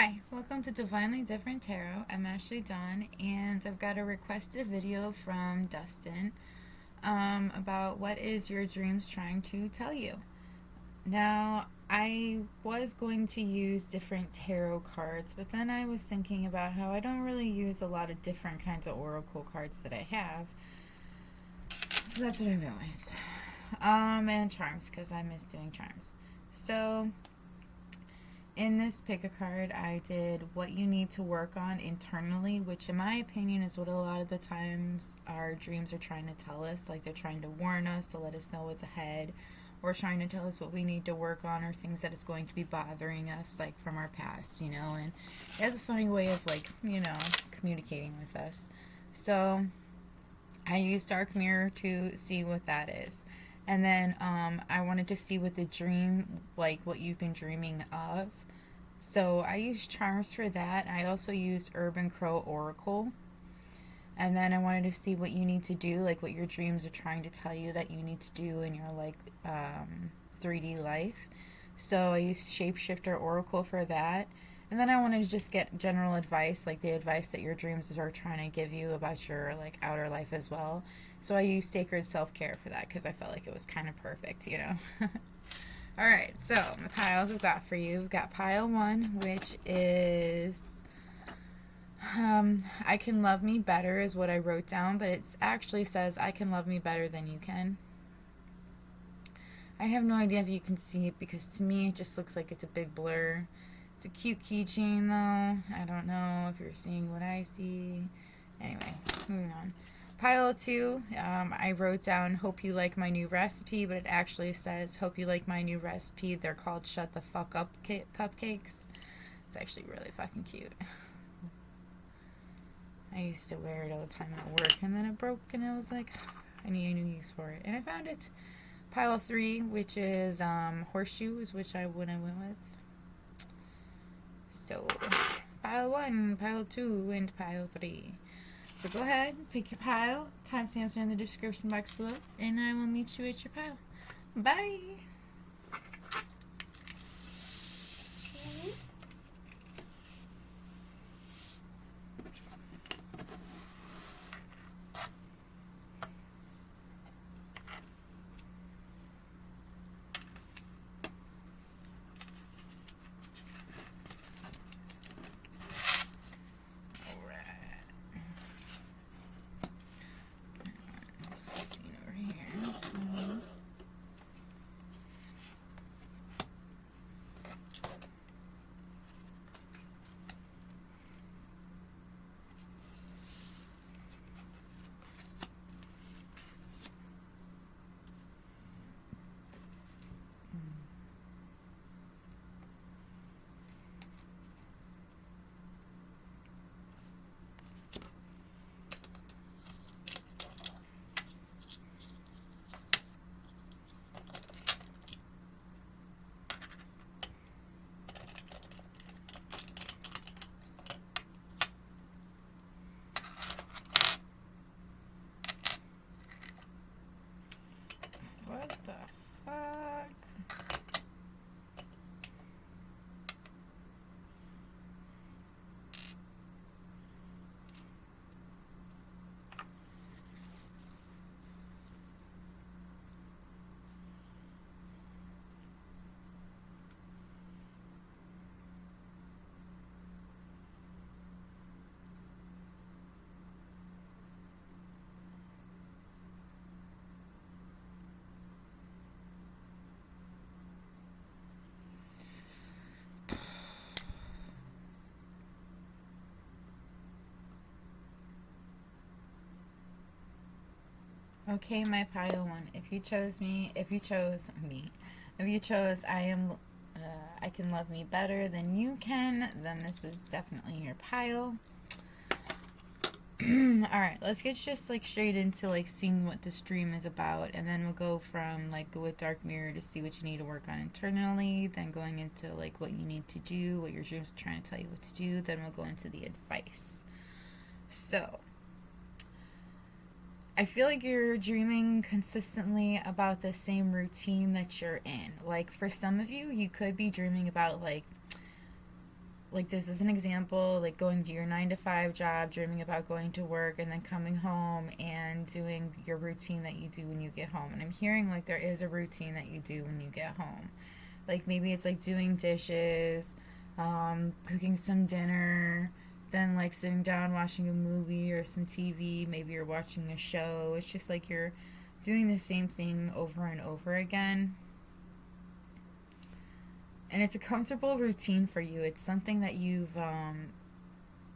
Hi, welcome to Divinely Different Tarot. I'm Ashley Dawn, and I've got a requested video from Dustin about what is your dreams trying to tell you. Now, I was going to use different tarot cards, but then I was thinking about how I don't really use a lot of different kinds of oracle cards that I have, so that's what I went with. And charms, because I miss doing charms. So, in this pick a card, I did what you need to work on internally, which in my opinion is what a lot of the times our dreams are trying to tell us. Like they're trying to warn us, to let us know what's ahead, or trying to tell us what we need to work on, or things that is going to be bothering us, like from our past, and it has a funny way of communicating with us. So I used Dark Mirror to see what that is. And then I wanted to see what the dream, like what you've been dreaming of. So I used charms for that. I also used Urban Crow Oracle. And then I wanted to see what you need to do, like what your dreams are trying to tell you that you need to do in your 3D life. So I used Shapeshifter Oracle for that. And then I wanted to just get general advice, like the advice that your dreams are trying to give you about your outer life as well. So I used Sacred Self-Care for that because I felt like it was kind of perfect. All right, so the piles I've got for you. We've got pile 1, which is I can love me better is what I wrote down, but it actually says I can love me better than you can. I have no idea if you can see it because to me it just looks like it's a big blur. It's a cute keychain though. I don't know if you're seeing what I see. Anyway, moving on. Pile 2, I wrote down hope you like my new recipe, but it actually says hope you like my new recipe. They're called Shut the Fuck Up cupcakes. It's actually really fucking cute. I used to wear it all the time at work, and then it broke, and I was like, I need a new use for it, and I found it. Pile 3, which is Horseshoe, is which I went with. So, pile 1, pile 2, and pile 3. So go ahead, pick your pile. Timestamps are in the description box below, and I will meet you at your pile. Bye! What the fuck? Okay, my pile 1. If you chose me, I can love me better than you can, then this is definitely your pile. Alright, let's get just straight into seeing what this dream is about, and then we'll go from go with Dark Mirror to see what you need to work on internally, then going into what you need to do, what your dreams are trying to tell you what to do, then we'll go into the advice. So, I feel like you're dreaming consistently about the same routine that you're in. For some of you, you could be dreaming about like this is an example, like going to your 9 to 5 job, dreaming about going to work, and then coming home and doing your routine that you do when you get home. And I'm hearing like there is a routine that you do when you get home. Like maybe it's like doing dishes, cooking some dinner, then like sitting down watching a movie or some TV. Maybe you're watching a show. It's just like you're doing the same thing over and over again. And it's a comfortable routine for you. It's something that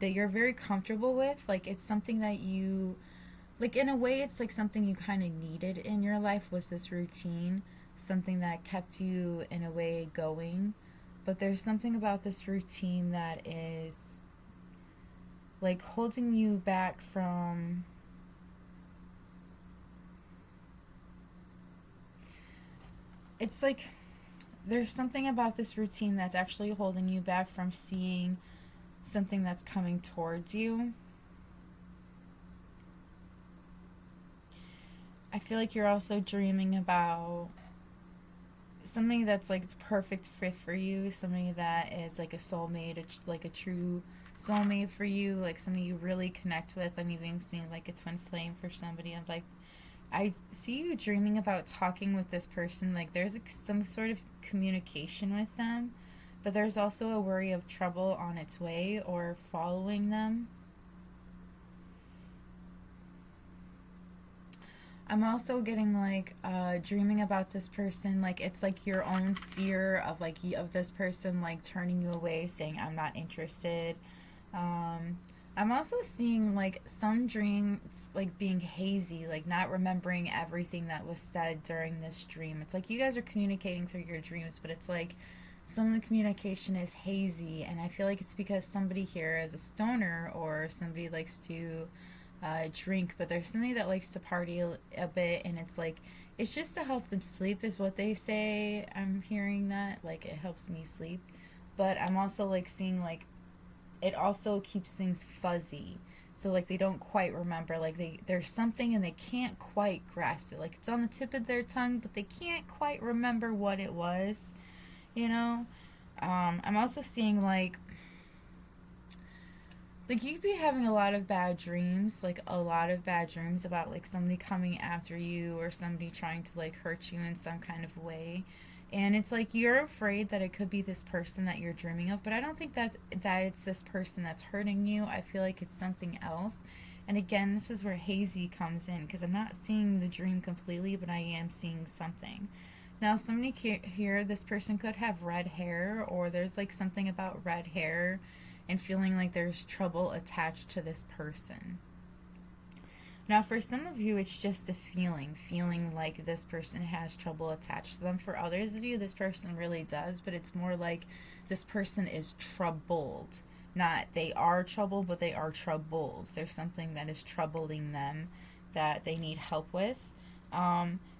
that you're very comfortable with. Like it's something that you, like in a way, it's like something you kind of needed in your life was this routine, something that kept you in a way going. But there's something about this routine that is like holding you back from, it's like there's something about this routine that's actually holding you back from seeing something that's coming towards you. I feel like you're also dreaming about somebody that's like the perfect fit for you, somebody that is like a soulmate, like a true soulmate for you, like somebody you really connect with. I'm even seeing like a twin flame for somebody. I'm like, I see you dreaming about talking with this person. Like there's like some sort of communication with them, but there's also a worry of trouble on its way or following them. I'm also getting like dreaming about this person, like it's like your own fear of like of this person like turning you away, saying I'm not interested. Um, I'm also seeing like some dreams like being hazy, like not remembering everything that was said during this dream. It's like you guys are communicating through your dreams, but it's like some of the communication is hazy, and I feel like it's because somebody here is a stoner or somebody likes to drink, but there's somebody that likes to party a bit, and it's like it's just to help them sleep, is what they say. I'm hearing that like it helps me sleep, but I'm also like seeing like it also keeps things fuzzy. So like they don't quite remember, like there's something and they can't quite grasp it. Like it's on the tip of their tongue, but they can't quite remember what it was, you know? I'm also seeing like you could be having a lot of bad dreams, like a lot of bad dreams about like somebody coming after you or somebody trying to like hurt you in some kind of way. And it's like you're afraid that it could be this person that you're dreaming of, but I don't think that it's this person that's hurting you. I feel like it's something else. And again, this is where hazy comes in because I'm not seeing the dream completely, but I am seeing something. Now, somebody here, this person could have red hair, or there's like something about red hair and feeling like there's trouble attached to this person. Now, for some of you, it's just a feeling like this person has trouble attached to them. For others of you, this person really does, but it's more like this person is troubled. Not they are troubled, but they are troubled. There's something that is troubling them that they need help with.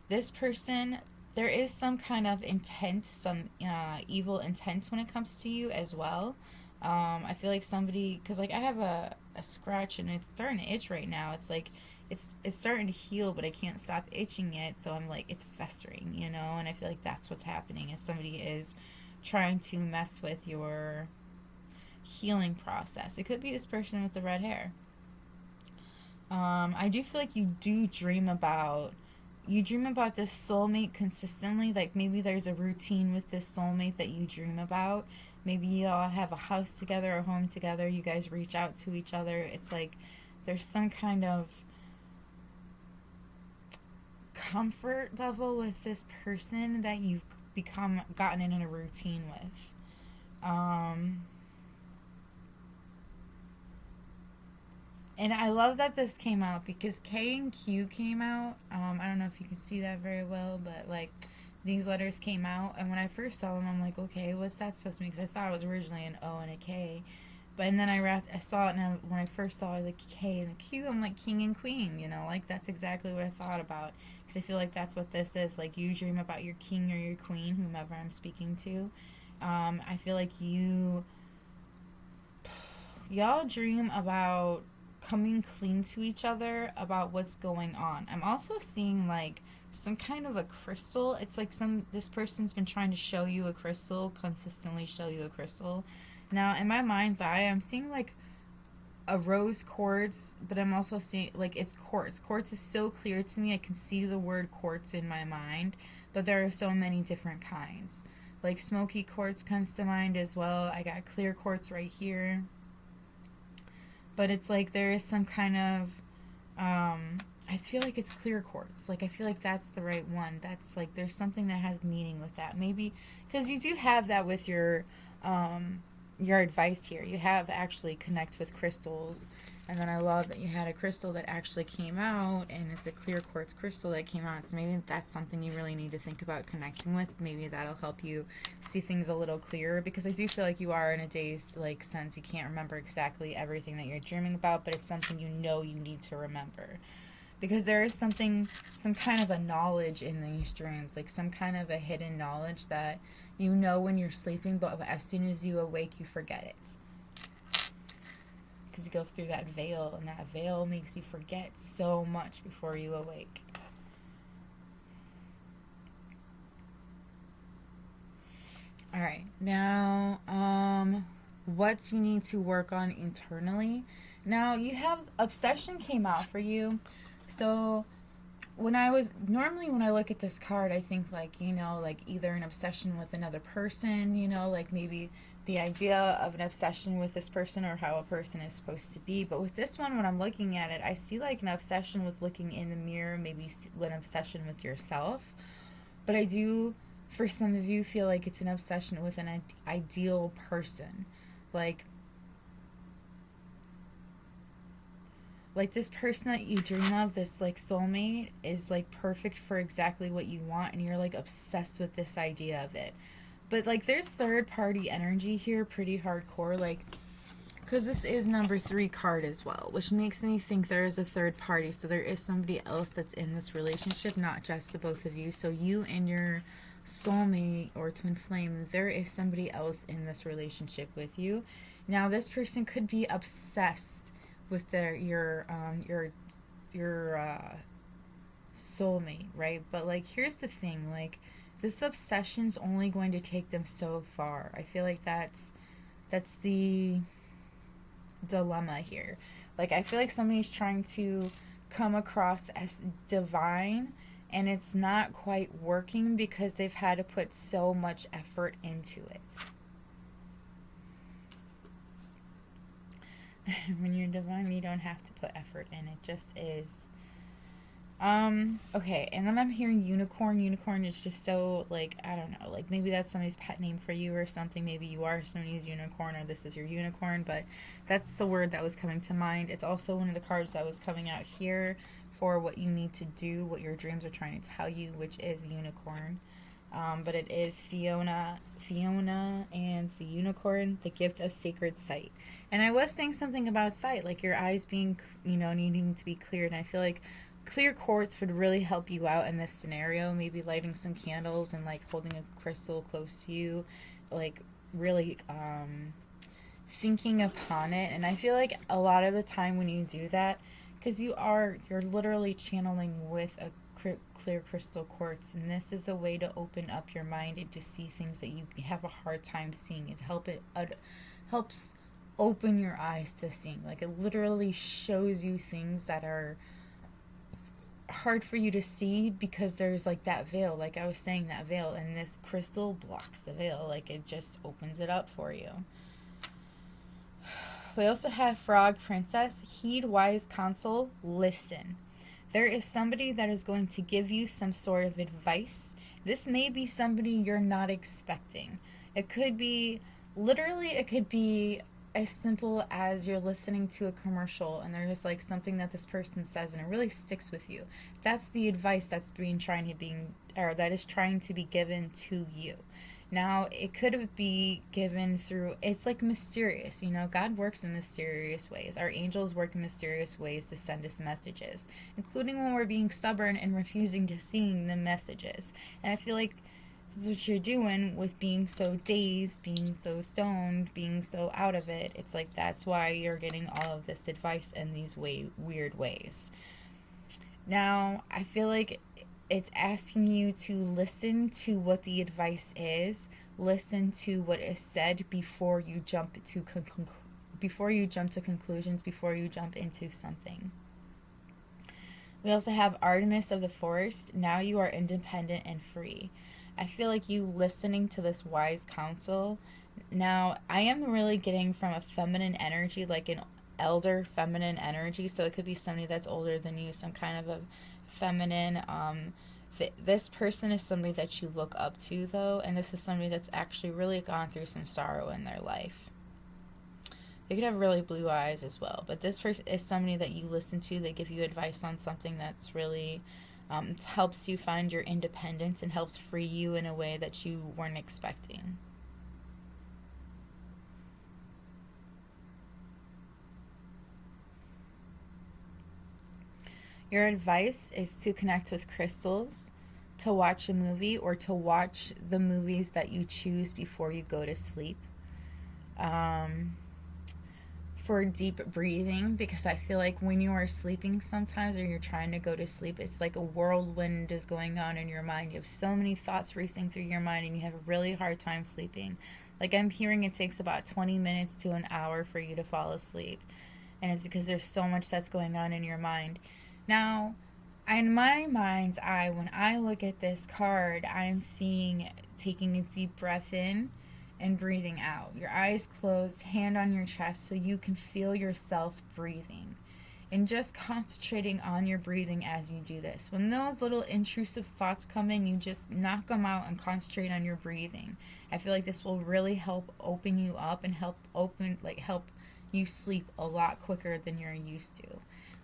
This person, there is some kind of intent, some evil intent when it comes to you as well. I feel like somebody, because like I have a scratch and it's starting to itch right now. It's like it's starting to heal, but I can't stop itching it. So I'm like it's festering, you know. And I feel like that's what's happening is somebody is trying to mess with your healing process. It could be this person with the red hair. I do feel like you dream about this soulmate consistently. Like maybe there's a routine with this soulmate that you dream about. Maybe y'all have a house together, a home together. You guys reach out to each other. It's like there's some kind of comfort level with this person that you've gotten in a routine with. And I love that this came out because K and Q came out. I don't know if you can see that very well, but like these letters came out. And when I first saw them, I'm like, okay, what's that supposed to mean? Because I thought it was originally an O and a K. But and then I saw it, and when I first saw the K and the Q, I'm like king and queen, you know? Like that's exactly what I thought about. Because I feel like that's what this is. Like you dream about your king or your queen, whomever I'm speaking to. I feel like y'all dream about coming clean to each other about what's going on. I'm also seeing like some kind of a crystal. It's like this person's been trying to show you a crystal, consistently show you a crystal. Now, in my mind's eye, I'm seeing like a rose quartz, but I'm also seeing like it's quartz. Quartz is so clear to me. I can see the word quartz in my mind, but there are so many different kinds. Like smoky quartz comes to mind as well. I got clear quartz right here, but it's like there is some kind of I feel like it's clear quartz. Like I feel like that's the right one. That's like there's something that has meaning with that. Maybe because you do have that with your advice here. You have actually connect with crystals. And then I love that you had a crystal that actually came out, and it's a clear quartz crystal that came out. So maybe that's something you really need to think about connecting with. Maybe that'll help you see things a little clearer, because I do feel like you are in a dazed like sense. You can't remember exactly everything that you're dreaming about, but it's something you know you need to remember. Because there is something, some kind of a knowledge in these dreams, like some kind of a hidden knowledge that you know when you're sleeping, but as soon as you awake, you forget it. Because you go through that veil, and that veil makes you forget so much before you awake. All right, now, what you need to work on internally. Now, you have obsession came out for you. So, when I look at this card, I think like, like either an obsession with another person, like maybe the idea of an obsession with this person or how a person is supposed to be. But with this one, when I'm looking at it, I see like an obsession with looking in the mirror, maybe an obsession with yourself. But I do, for some of you, feel like it's an obsession with an ideal person. Like, this person that you dream of, this like soulmate, is like perfect for exactly what you want, and you're like obsessed with this idea of it. But like there's third party energy here pretty hardcore, like, because this is number 3 card as well, which makes me think there is a third party. So there is somebody else that's in this relationship, not just the both of you. So you and your soulmate or twin flame, there is somebody else in this relationship with you. Now this person could be obsessed with your soulmate, right? But like here's the thing, like this obsession's only going to take them so far. I feel like that's the dilemma here. Like I feel like somebody's trying to come across as divine, and it's not quite working because they've had to put so much effort into it. When you're divine, you don't have to put effort in. It just is. Okay, and then I'm hearing unicorn. Unicorn is just so, like, I don't know, like, maybe that's somebody's pet name for you or something. Maybe you are somebody's unicorn, or this is your unicorn, but that's the word that was coming to mind. It's also one of the cards that was coming out here for what you need to do, what your dreams are trying to tell you, which is unicorn. But it is Fiona and the unicorn, the gift of sacred sight. And I was saying something about sight, like your eyes being, needing to be cleared. And I feel like clear quartz would really help you out in this scenario. Maybe lighting some candles and like holding a crystal close to you, like really thinking upon it. And I feel like a lot of the time when you do that, because you're literally channeling with a clear crystal quartz, and this is a way to open up your mind and to see things that you have a hard time seeing. It helps open your eyes to seeing. Like it literally shows you things that are hard for you to see because there's like that veil, like I was saying, that veil, and this crystal blocks the veil. Like it just opens it up for you. We also have Frog Princess. Heed wise counsel, listen. There is somebody that is going to give you some sort of advice. This may be somebody you're not expecting. It could be, literally, it could be as simple as you're listening to a commercial and there's just like something that this person says and it really sticks with you. That's the advice that's that is trying to be given to you. Now, it could be given through, it's like mysterious, God works in mysterious ways. Our angels work in mysterious ways to send us messages, including when we're being stubborn and refusing to see the messages. And I feel like that's what you're doing with being so dazed, being so stoned, being so out of it. It's like that's why you're getting all of this advice in these weird ways. Now, I feel like it's asking you to listen to what the advice is. listen to what is said before you jump to conclusions, before you jump into something. We also have Artemis of the Forest. Now you are independent and free. I feel like you listening to this wise counsel. Now, I am really getting from a feminine energy, like an elder feminine energy. So it could be somebody that's older than you, some kind of a feminine. This person is somebody that you look up to, though, and this is somebody that's actually really gone through some sorrow in their life. They could have really blue eyes as well, but this person is somebody that you listen to. They give you advice on something that's really helps you find your independence and helps free you in a way that you weren't expecting. Your advice is to connect with crystals, to watch a movie, or to watch the movies that you choose before you go to sleep. For deep breathing, because I feel like when you are sleeping sometimes, or you're trying to go to sleep, it's like a whirlwind is going on in your mind. You have so many thoughts racing through your mind and you have a really hard time sleeping. Like, I'm hearing it takes about 20 minutes to an hour for you to fall asleep, and it's because there's so much that's going on in your mind. Now, in my mind's eye, when I look at this card, I'm seeing taking a deep breath in and breathing out. Your eyes closed, hand on your chest, so you can feel yourself breathing. And just concentrating on your breathing as you do this. When those little intrusive thoughts come in, you just knock them out and concentrate on your breathing. I feel like this will really help open you up and help you sleep a lot quicker than you're used to.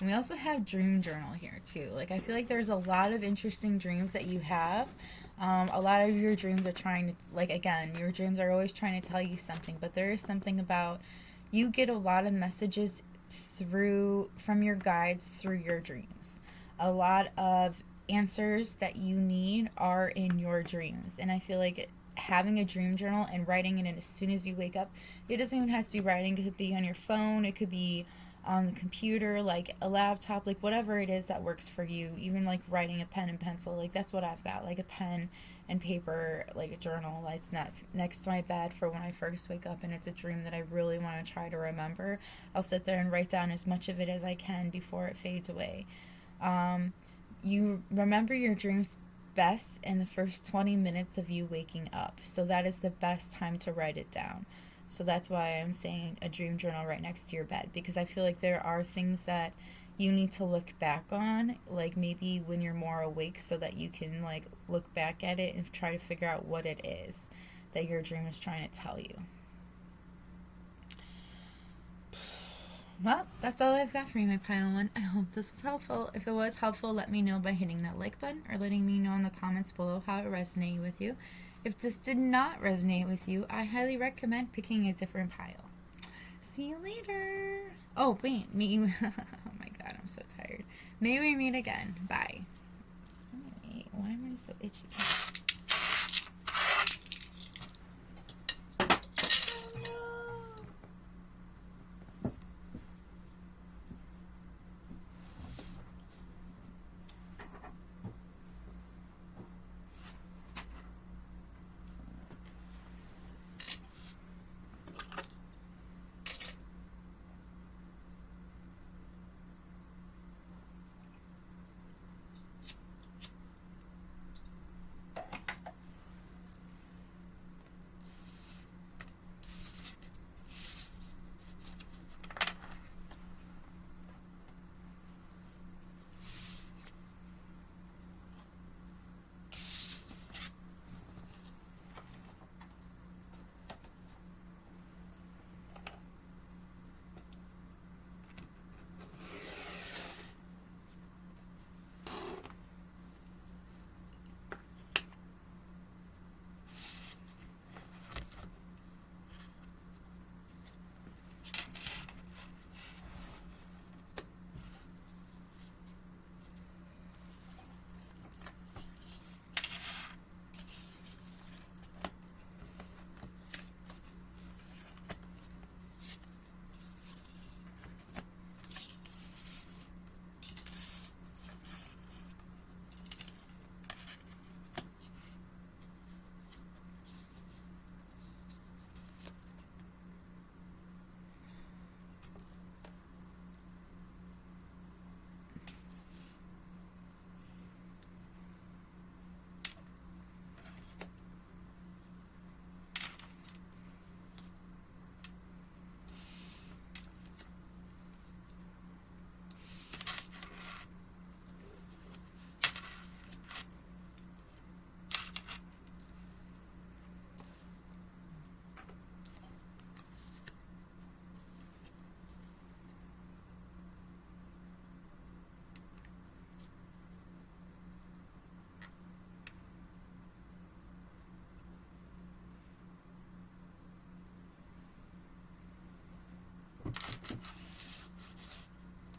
And we also have dream journal here too. Like, I feel like there's a lot of interesting dreams that you have. A lot of your dreams are trying to, like, again, your dreams are always trying to tell you something, but there is something about, you get a lot of messages from your guides through your dreams. A lot of answers that you need are in your dreams. And I feel like having a dream journal and writing it in as soon as you wake up, it doesn't even have to be writing. It could be on your phone, it could be on the computer, like a laptop, like whatever it is that works for you. Even like writing a pen and pencil, like that's what I've got, like a pen and paper, like a journal that's not next to my bed for when I first wake up and it's a dream that I really want to try to remember. I'll sit there and write down as much of it as I can before it fades away. You remember your dreams best in the first 20 minutes of you waking up, so that is the best time to write it down. So that's why I'm saying a dream journal right next to your bed, because I feel like there are things that you need to look back on, like maybe when you're more awake, so that you can like look back at it and try to figure out what it is that your dream is trying to tell you. Well, that's all I've got for you, my pile one. I hope this was helpful. If it was helpful, let me know by hitting that like button or letting me know in the comments below how it resonated with you. If this did not resonate with you, I highly recommend picking a different pile. See you later. Oh, wait. Oh my god, I'm so tired. May we meet again. Bye. Wait, why am I so itchy?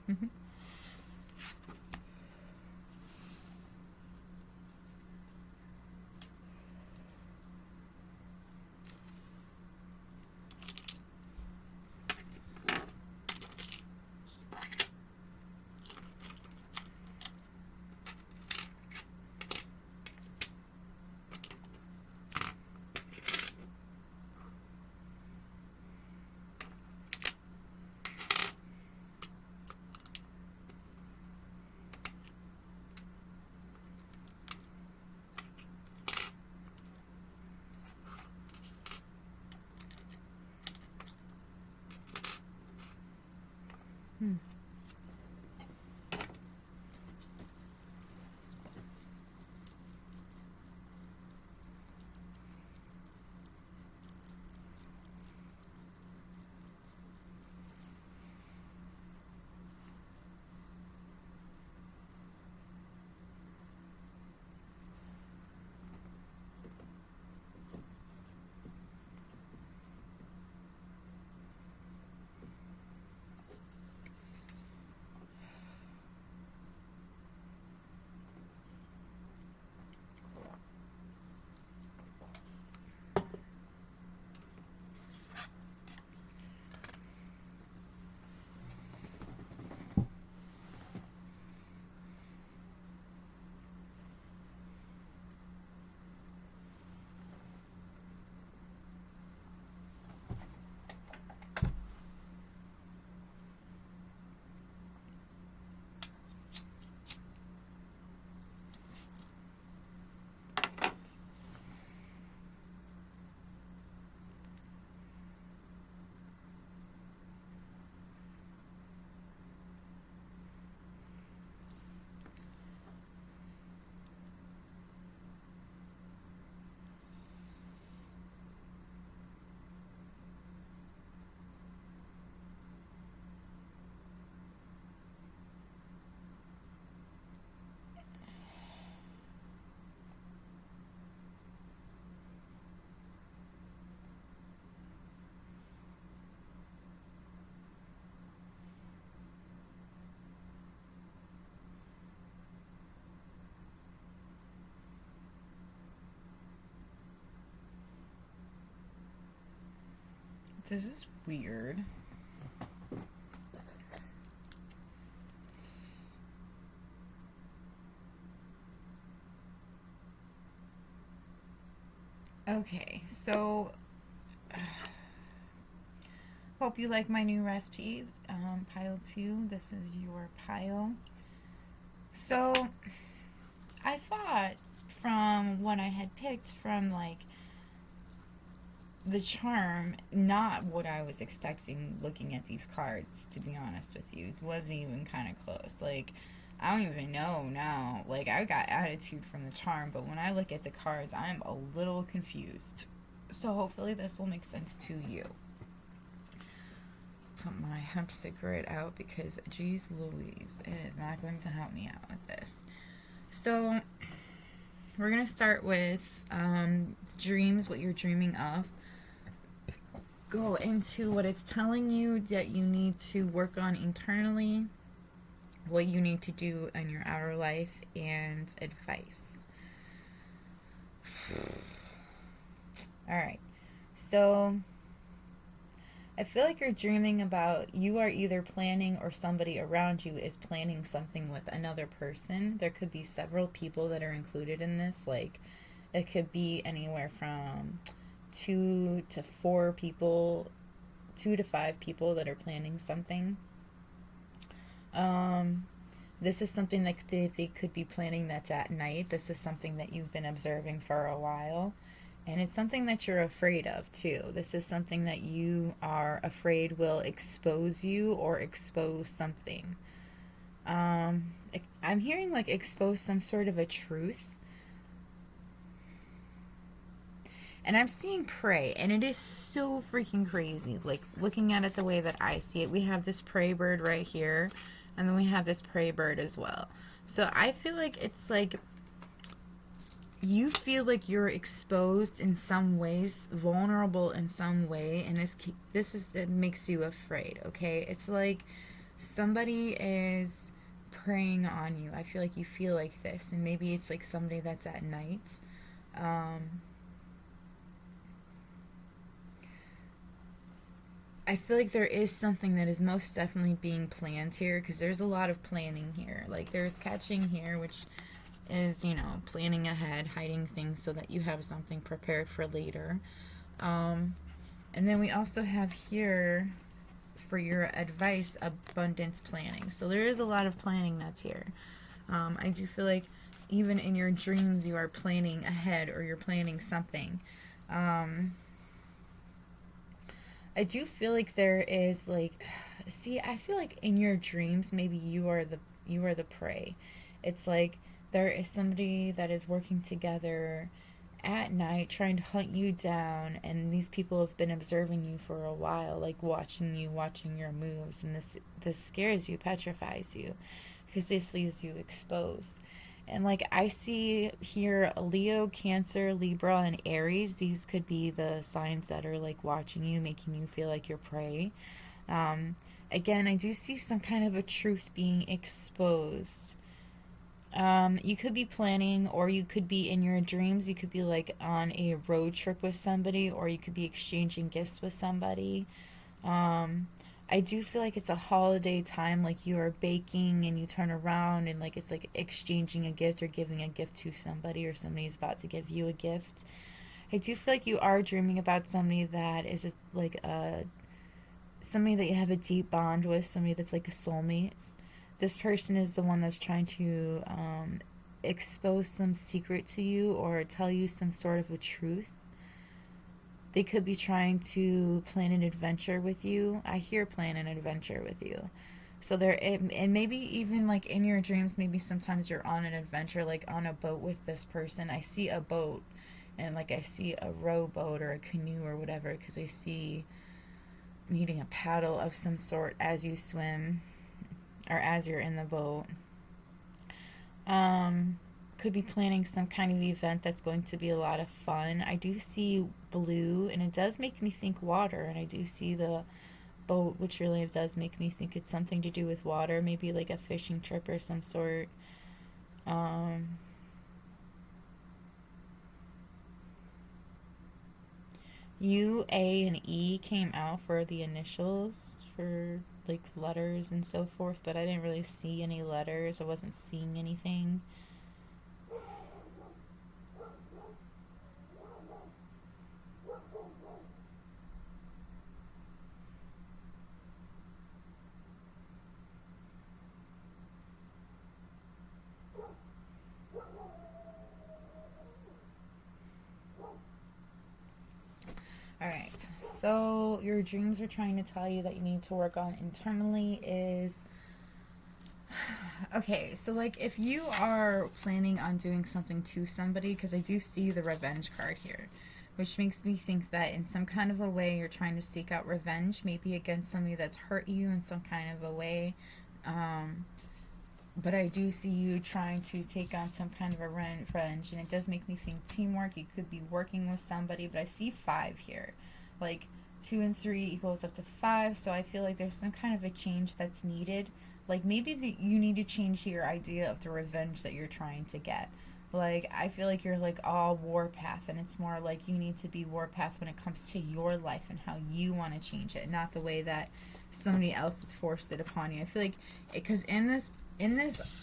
Hmm. This is weird. Okay, so hope you like my new recipe, pile 2. This is your pile. So I thought from what I had picked from like the charm, not what I was expecting looking at these cards, to be honest with you. It wasn't even kind of close. Like, I don't even know now. Like, I got attitude from the charm, but when I look at the cards, I'm a little confused. So hopefully this will make sense to you. Put my hemp cigarette out because, geez Louise, it is not going to help me out with this. So, we're going to start with dreams, what you're dreaming of. Go into what it's telling you that you need to work on internally, what you need to do in your outer life, and advice. Alright, so I feel like you're dreaming about, you are either planning or somebody around you is planning something with another person. There could be several people that are included in this. Like, it could be anywhere from 2 to 4 people, 2 to 5 people that are planning something. This is something that they could be planning that's at night. This is something that you've been observing for a while. And it's something that you're afraid of, too. This is something that you are afraid will expose you or expose something. I'm hearing, like, expose some sort of a truth. And I'm seeing prey, and it is so freaking crazy. Like, looking at it the way that I see it, we have this prey bird right here, and then we have this prey bird as well. So I feel like it's like you feel like you're exposed in some ways, vulnerable in some way, and this is that makes you afraid. Okay, it's like somebody is preying on you. I feel like you feel like this, and maybe it's like somebody that's at night. Um, I feel like there is something that is most definitely being planned here, because there's a lot of planning here. Like there's catching here, which is, planning ahead, hiding things so that you have something prepared for later. Um, and then we also have here for your advice, abundance planning. So there is a lot of planning that's here. I do feel like even in your dreams, you are planning ahead or you're planning something. Um, I do feel like there is like, see, I feel like in your dreams, maybe you are the prey. It's like there is somebody that is working together at night trying to hunt you down, and these people have been observing you for a while, like watching you, watching your moves, and this scares you, petrifies you, because this leaves you exposed. And like I see here, Leo, Cancer, Libra, and Aries, these could be the signs that are like watching you, making you feel like you're prey. um, Again, I do see some kind of a truth being exposed. You could be planning, or you could be in your dreams. You could be like on a road trip with somebody, or you could be exchanging gifts with somebody. Um, I do feel like it's a holiday time, like you are baking and you turn around and like it's like exchanging a gift or giving a gift to somebody, or somebody's about to give you a gift. I do feel like you are dreaming about somebody that is like a somebody that you have a deep bond with, somebody that's like a soulmate. This person is the one that's trying to expose some secret to you or tell you some sort of a truth. They could be trying to plan an adventure with you. I hear plan an adventure with you. So there, and maybe even like in your dreams, maybe sometimes you're on an adventure, like on a boat with this person. I see a boat, and like I see a rowboat or a canoe or whatever, because I see needing a paddle of some sort as you swim or as you're in the boat. Um, could be planning some kind of event that's going to be a lot of fun. I do see blue, and it does make me think water, and I do see the boat, which really does make me think it's something to do with water, maybe like a fishing trip or some sort. Um, U, A, and E came out for the initials for like letters and so forth, but I didn't really see any letters. I wasn't seeing anything. All right. So your dreams are trying to tell you that you need to work on internally is okay. So like if you are planning on doing something to somebody, because I do see the revenge card here, which makes me think that in some kind of a way you're trying to seek out revenge, maybe against somebody that's hurt you in some kind of a way. Um, but I do see you trying to take on some kind of a revenge, and it does make me think teamwork. You could be working with somebody, but I see five here, like 2 and 3 equals up to 5. So I feel like there's some kind of a change that's needed. Like maybe you need to change your idea of the revenge that you're trying to get. Like I feel like you're like all warpath, and it's more like you need to be warpath when it comes to your life and how you want to change it, not the way that somebody else has forced it upon you. I feel like because in this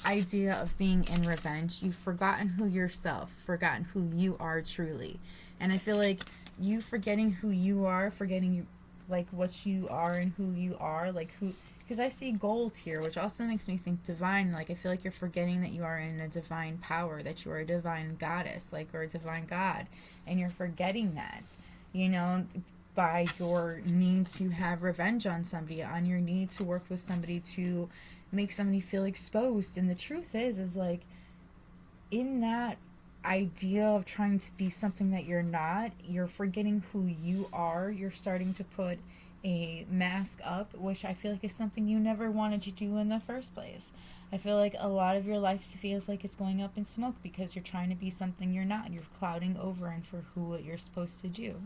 idea of being in revenge, you've forgotten who yourself, forgotten who you are truly. And I feel like you forgetting who you are, forgetting like what you are and who you are, like who, because I see gold here, which also makes me think divine. Like I feel like you're forgetting that you are in a divine power, that you are a divine goddess, like, or a divine god, and you're forgetting that, you know, by your need to have revenge on somebody, on your need to work with somebody to make somebody feel exposed. And the truth is like in that idea of trying to be something that you're not, you're forgetting who you are. You're starting to put a mask up, which I feel like is something you never wanted to do in the first place. I feel like a lot of your life feels like it's going up in smoke because you're trying to be something you're not. You're clouding over and for who what you're supposed to do.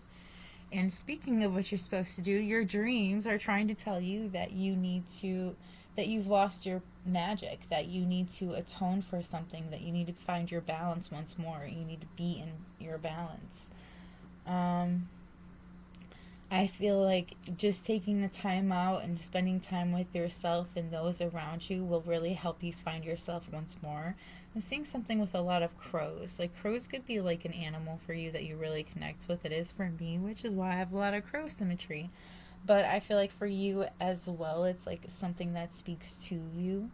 And speaking of what you're supposed to do, your dreams are trying to tell you that you need to that you've lost your magic, that you need to atone for something, that you need to find your balance once more. You need to be in your balance. I feel like just taking the time out and spending time with yourself and those around you will really help you find yourself once more. I'm seeing something with a lot of crows. Like, crows could be like an animal for you that you really connect with. It is for me, which is why I have a lot of crow symmetry. But I feel like for you as well, it's like something that speaks to you.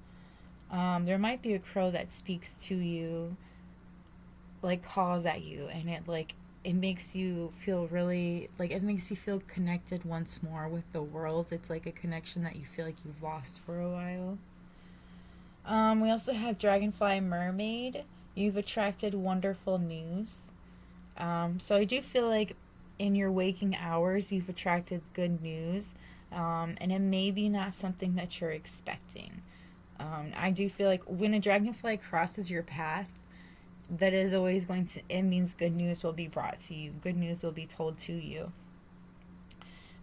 There might be a crow that speaks to you, like calls at you, and it makes you feel really, like, it makes you feel connected once more with the world. It's like a connection that you feel like you've lost for a while. We also have Dragonfly Mermaid. You've attracted wonderful news. So I do feel like in your waking hours, you've attracted good news. And it may be not something that you're expecting. I do feel like when a dragonfly crosses your path, that is always going to, it means good news will be brought to you. Good news will be told to you.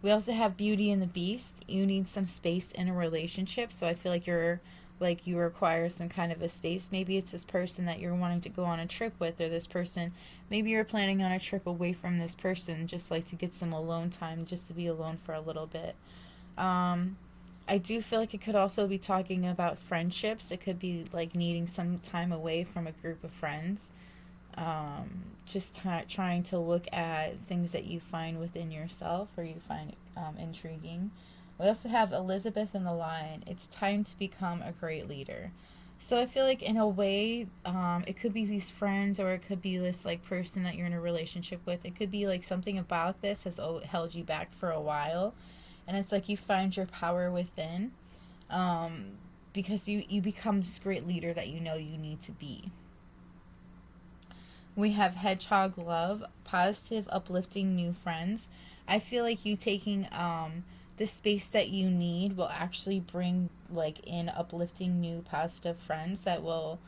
We also have Beauty and the Beast. You need some space in a relationship, so I feel like you require some kind of a space. Maybe it's this person that you're wanting to go on a trip with, or this person, maybe you're planning on a trip away from this person, just like to get some alone time, just to be alone for a little bit. I do feel like it could also be talking about friendships. It could be like needing some time away from a group of friends. Just trying to look at things that you find within yourself or you find intriguing. We also have Elizabeth and the Lion. It's time to become a great leader. So I feel like in a way, it could be these friends, or it could be this like person that you're in a relationship with. It could be like something about this has held you back for a while, and it's like you find your power within, because you become this great leader that you know you need to be. We have Hedgehog Love, positive, uplifting new friends. I feel like you taking the space that you need will actually bring like in uplifting new positive friends that will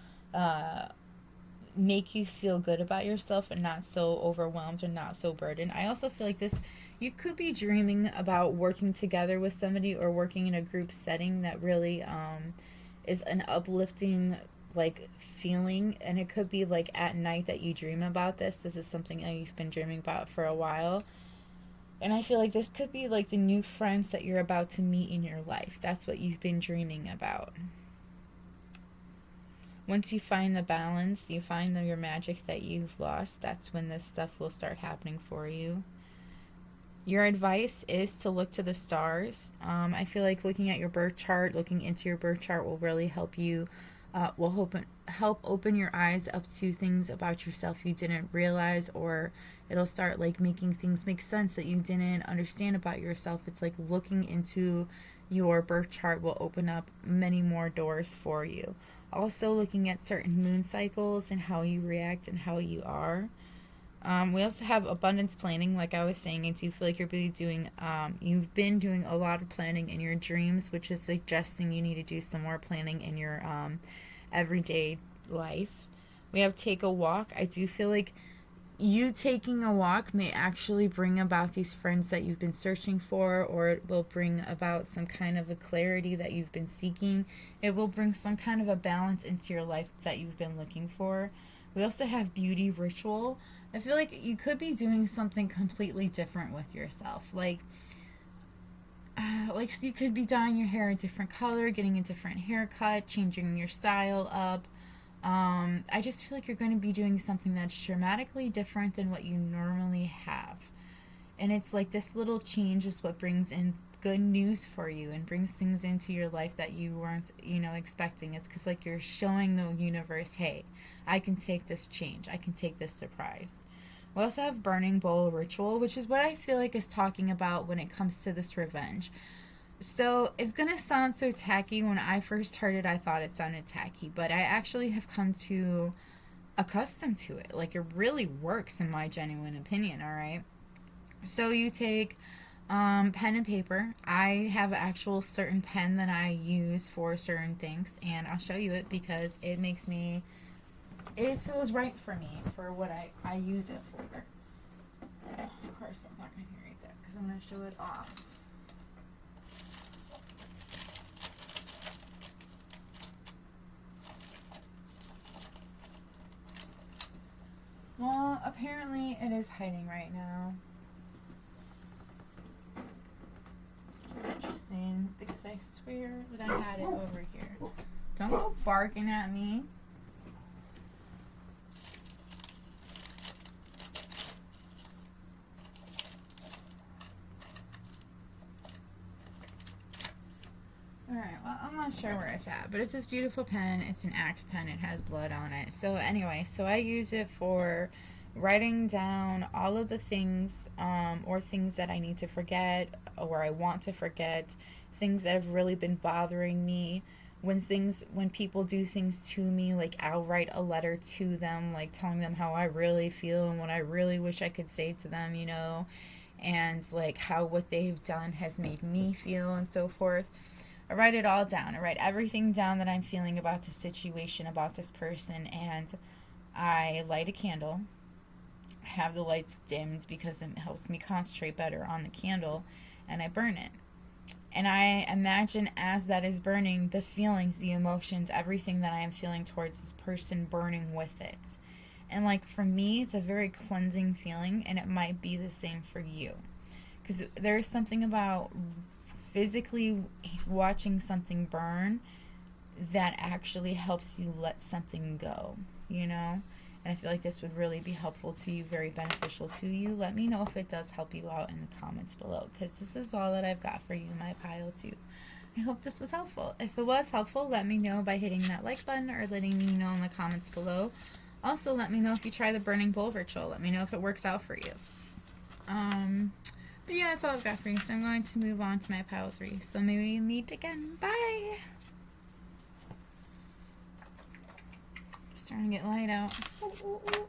make you feel good about yourself and not so overwhelmed or not so burdened. I also feel like this, you could be dreaming about working together with somebody or working in a group setting that really is an uplifting like feeling, and it could be like at night that you dream about this. This is something that you've been dreaming about for a while. And I feel like this could be like the new friends that you're about to meet in your life. That's what you've been dreaming about. Once you find the balance, you find your magic that you've lost, that's when this stuff will start happening for you. Your advice is to look to the stars. I feel like looking at your birth chart, looking into your birth chart will really help you, help open your eyes up to things about yourself you didn't realize, or it'll start like making things make sense that you didn't understand about yourself. It's like looking into your birth chart will open up many more doors for you. Also, looking at certain moon cycles and how you react and how you are. We also have abundance planning. Like I was saying, I do feel like you've been doing a lot of planning in your dreams, which is suggesting you need to do some more planning in your everyday life. We have take a walk. I do feel like you taking a walk may actually bring about these friends that you've been searching for, or it will bring about some kind of a clarity that you've been seeking. It will bring some kind of a balance into your life that you've been looking for. We also have beauty ritual. I feel like you could be doing something completely different with yourself. Like so you could be dyeing your hair a different color, getting a different haircut, changing your style up. I just feel like you're going to be doing something that's dramatically different than what you normally have. And it's like this little change is what brings in good news for you and brings things into your life that you weren't, expecting. It's because like you're showing the universe, hey, I can take this change. I can take this surprise. We also have burning bowl ritual, which is what I feel like is talking about when it comes to this revenge. So it's going to sound so tacky. When I first heard it, I thought it sounded tacky, but I actually have come to accustom to it. Like, it really works in my genuine opinion, all right? So you take pen and paper. I have an actual certain pen that I use for certain things, and I'll show you it because it feels right for me for what I use it for. Of course, it's not going to be right there because I'm going to show it off. is hiding right now. Which is interesting because I swear that I had it over here. Don't go barking at me. Alright, well, I'm not sure where it's at, but it's this beautiful pen. It's an Axe pen. It has blood on it. So anyway, so I use it for writing down all of the things or things that I need to forget or I want to forget, things that have really been bothering me. When people do things to me, like I'll write a letter to them, like telling them how I really feel and what I really wish I could say to them, you know, and like how what they've done has made me feel and so forth. I write it all down. I write everything down that I'm feeling about the situation, about this person, and I light a candle. I have the lights dimmed because it helps me concentrate better on the candle, and I burn it. And I imagine as that is burning, the feelings, the emotions, everything that I am feeling towards this person burning with it. And like for me, it's a very cleansing feeling, and it might be the same for you. Because there's something about physically watching something burn that actually helps you let something go, you know? And I feel like this would really be helpful to you, very beneficial to you. Let me know if it does help you out in the comments below, because this is all that I've got for you in my pile too. I hope this was helpful. If it was helpful, let me know by hitting that like button or letting me know in the comments below. Also, let me know if you try the burning bowl ritual. Let me know if it works out for you. But yeah, that's all I've got for you. So I'm going to move on to my pile 3. So maybe we meet again. Bye! Starting to get light out. Ooh, ooh, ooh.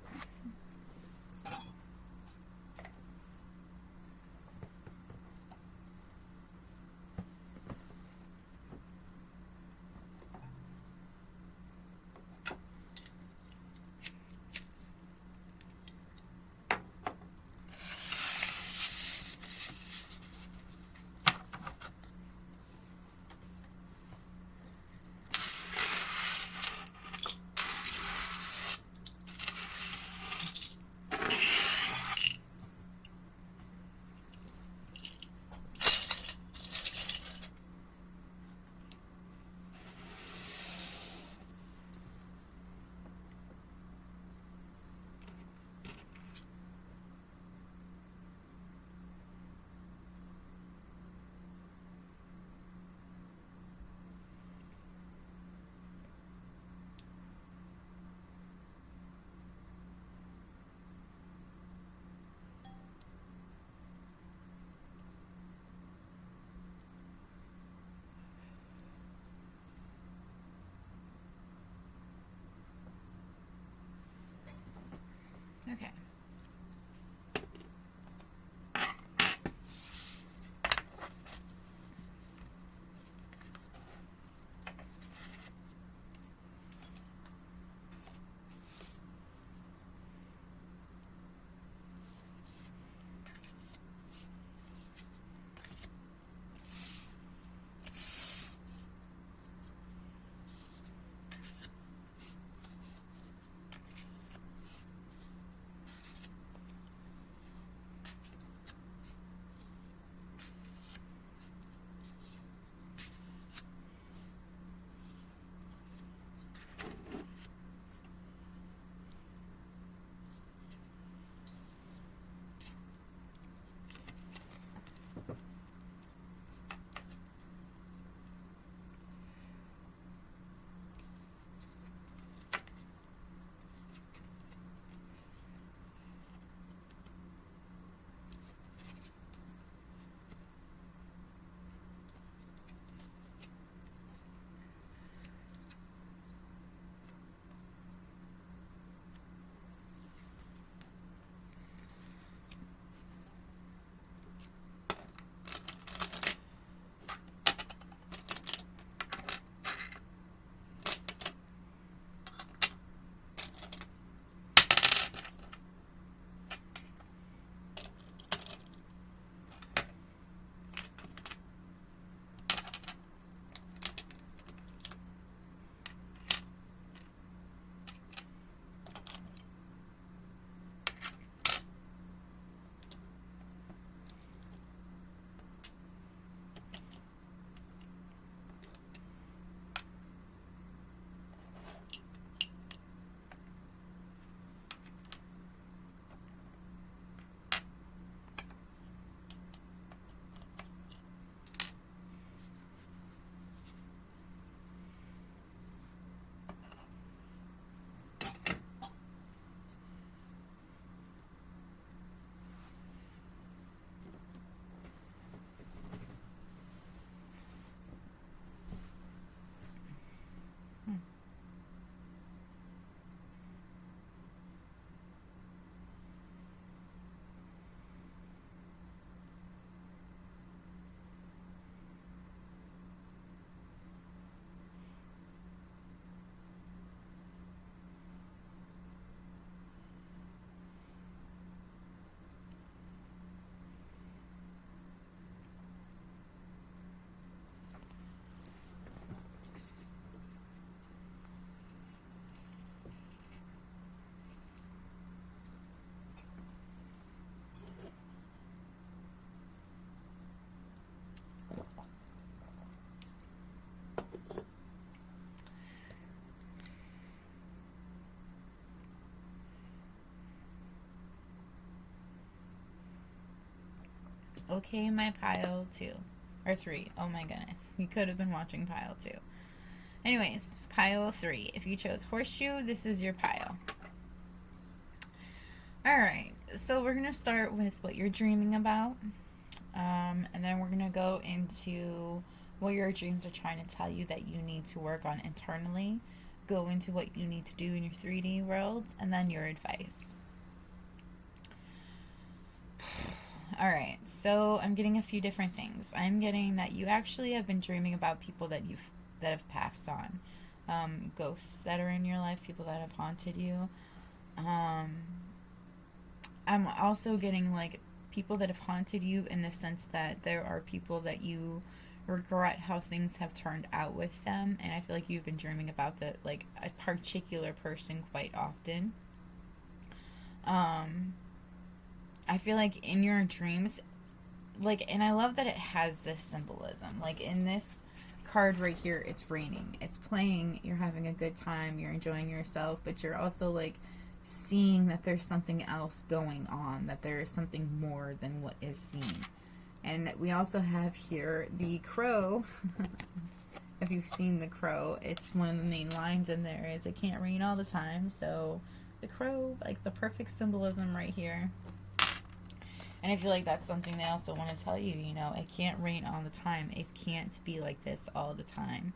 Okay, my pile 2. Or 3. Oh my goodness. You could have been watching pile 2. Anyways, pile 3. If you chose Horseshoe, this is your pile. Alright, so we're going to start with what you're dreaming about. And then we're going to go into what your dreams are trying to tell you that you need to work on internally. Go into what you need to do in your 3D world, and then your advice. Alright, so I'm getting a few different things. I'm getting that you actually have been dreaming about people that have passed on. Ghosts that are in your life, people that have haunted you. I'm also getting like people that have haunted you in the sense that there are people that you regret how things have turned out with them, and I feel like you've been dreaming about a particular person quite often. I feel like in your dreams, and I love that it has this symbolism. Like in this card right here, it's raining, it's playing, you're having a good time, you're enjoying yourself, but you're also like seeing that there's something else going on, that there is something more than what is seen. And we also have here the crow. If you've seen the crow, it's one of the main lines in there is it can't rain all the time. So the crow, like the perfect symbolism right here. And I feel like that's something they also want to tell you, it can't rain all the time. It can't be like this all the time.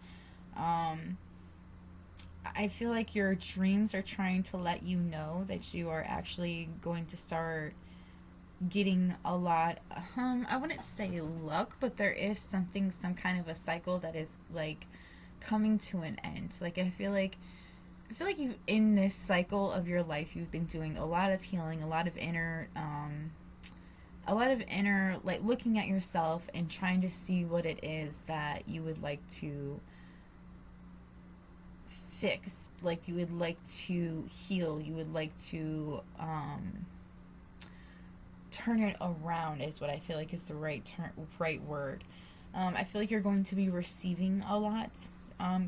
I feel like your dreams are trying to let you know that you are actually going to start getting a lot, I wouldn't say luck, but there is some kind of a cycle that is like coming to an end. Like I feel like you in this cycle of your life, you've been doing a lot of healing, a lot of inner like looking at yourself and trying to see what it is that you would like to fix, like you would like to heal, you would like to turn it around is what I feel like is the right word. I feel like you're going to be receiving a lot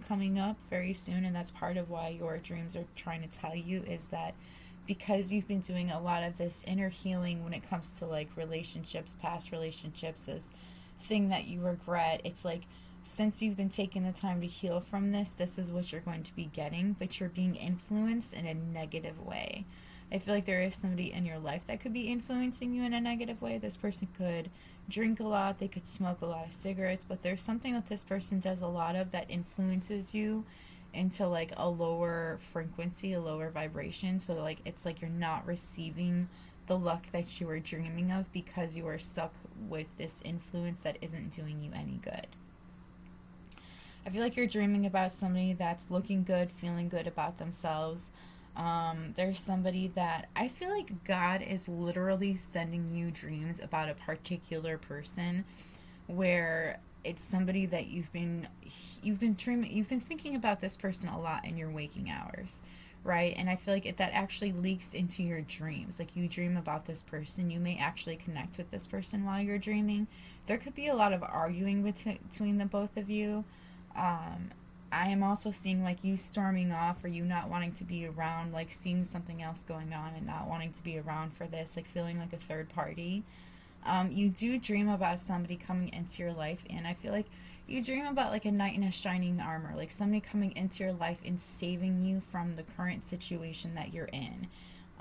coming up very soon, and that's part of why your dreams are trying to tell you is that because you've been doing a lot of this inner healing when it comes to like relationships, past relationships, this thing that you regret, it's like since you've been taking the time to heal from this is what you're going to be getting, but you're being influenced in a negative way. I feel like there is somebody in your life that could be influencing you in a negative way. This person could drink a lot, they could smoke a lot of cigarettes, but there's something that this person does a lot of that influences you into like a lower frequency, a lower vibration. So like it's like you're not receiving the luck that you were dreaming of because you are stuck with this influence that isn't doing you any good. I feel like you're dreaming about somebody that's looking good, feeling good about themselves. There's somebody that I feel like God is literally sending you dreams about a particular person where it's somebody that you've been thinking about this person a lot in your waking hours, right? And I feel like that actually leaks into your dreams. Like you dream about this person, you may actually connect with this person while you're dreaming. There could be a lot of arguing between the both of you. I am also seeing like you storming off or you not wanting to be around, like seeing something else going on and not wanting to be around for this, like feeling like a third party. You do dream about somebody coming into your life, and I feel like you dream about like a knight in a shining armor, like somebody coming into your life and saving you from the current situation that you're in.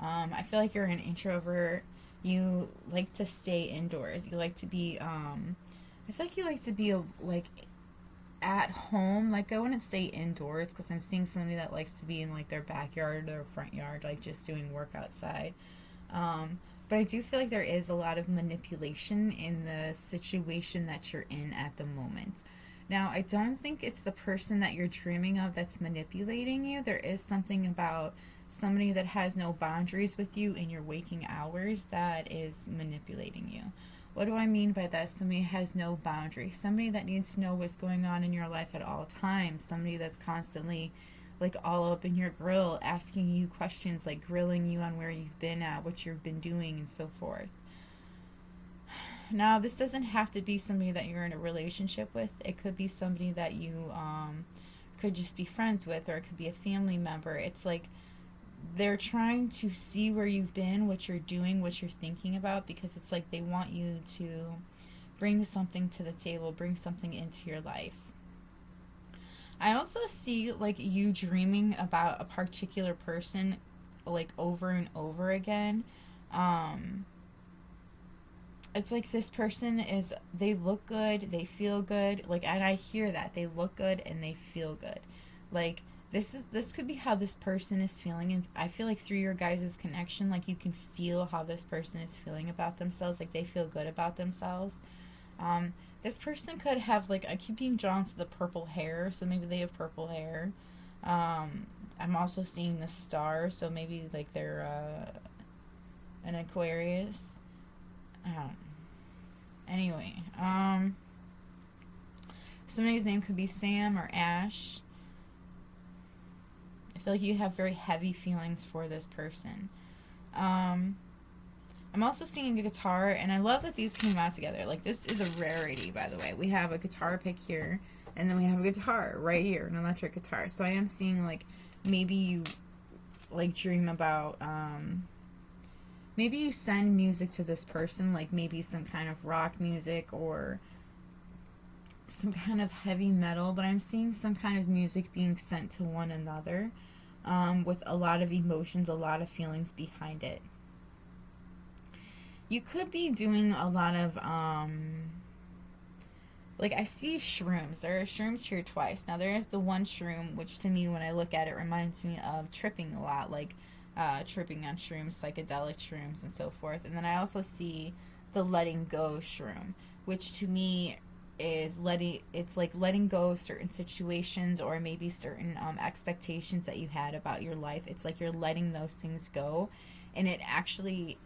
I feel like you're an introvert. You like to stay indoors. You like to be, I feel like you like to be at home. Like I wouldn't say indoors because I'm seeing somebody that likes to be in like their backyard or front yard, like just doing work outside. But I do feel like there is a lot of manipulation in the situation that you're in at the moment. Now, I don't think it's the person that you're dreaming of that's manipulating you. There is something about somebody that has no boundaries with you in your waking hours that is manipulating you. What do I mean by that? Somebody has no boundaries. Somebody that needs to know what's going on in your life at all times. Somebody that's constantly like all up in your grill, asking you questions, like grilling you on where you've been at, what you've been doing, and so forth. Now, this doesn't have to be somebody that you're in a relationship with. It could be somebody that you could just be friends with, or it could be a family member. It's like they're trying to see where you've been, what you're doing, what you're thinking about, because it's like they want you to bring something to the table, bring something into your life. I also see like you dreaming about a particular person like over and over again. Um, it's like this person is, they look good, they feel good, like, and I hear that they look good and they feel good. Like, this could be how this person is feeling, and I feel like through your guys' connection, like, you can feel how this person is feeling about themselves, like they feel good about themselves. um this person could have, like, I keep being drawn to the purple hair, so maybe they have purple hair. I'm also seeing the star, so maybe like they're an Aquarius. um Anyway, somebody's name could be Sam or Ash. I feel like you have very heavy feelings for this person. Um, I'm also seeing a guitar, and I love that these came out together. Like, this is a rarity, by the way. We have a guitar pick here, and then we have a guitar right here, an electric guitar. So I am seeing, like, maybe you, like, dream about, maybe you send music to this person, like maybe some kind of rock music or some kind of heavy metal, but I'm seeing some kind of music being sent to one another, with a lot of emotions, a lot of feelings behind it. You could be doing a lot of, like, I see shrooms. There are shrooms here twice. Now, there is the one shroom, which to me, when I look at it, reminds me of tripping a lot, like tripping on shrooms, psychedelic shrooms, and so forth. And then I also see the letting go shroom, which to me is it's like letting go of certain situations or maybe certain expectations that you had about your life. It's like you're letting those things go, and it actually,